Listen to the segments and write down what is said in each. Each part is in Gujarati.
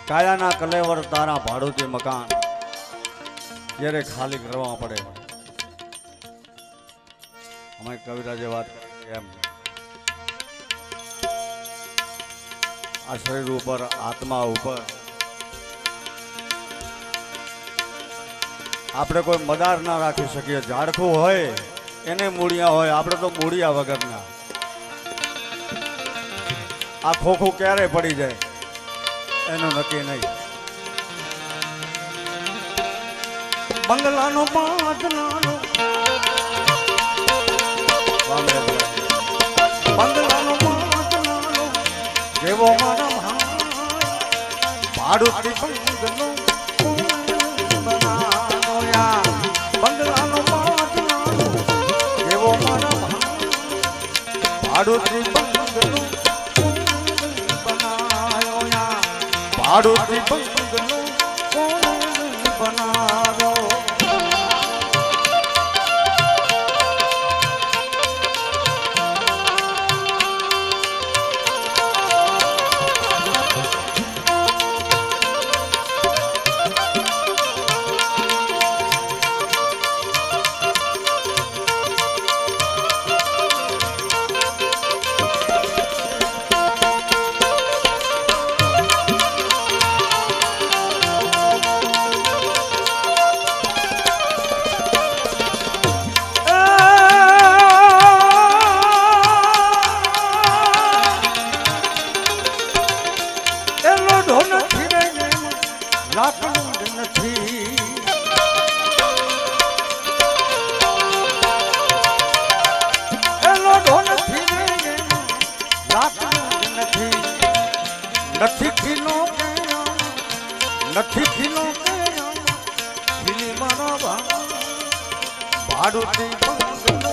કાયાના કલેવર તારા ભાડુતી મકાન જ્યારે ખાલી કરવા પડે અમે કવિરાજે વાત કરી એમ આ શરીર ઉપર આત્મા ઉપર આપણે કોઈ મદાર ના રાખી શકીએ ઝાડખું હોય એને મૂળિયા હોય આપણે તો મૂળિયા વગરના આ ખોખું ક્યારે પડી જાય એનું નક્કી નહીં બંગલાનો પાંચલાનો બંગલાનો પાંચલાનો જેવો મારા ભાડુતી બંગલો બંગલાનો પાંચલાનો જેવો મારા ભાડુતી બંગલો ભાડુતી બંગલો બનાવ્યો નથી ખીલો નથી ખીલો ખીલી મારા ભાડુતી બંગલો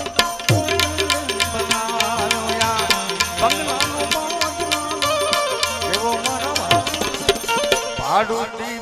બનાવ્યો બંગલાનો એવો મારા ભાડુતી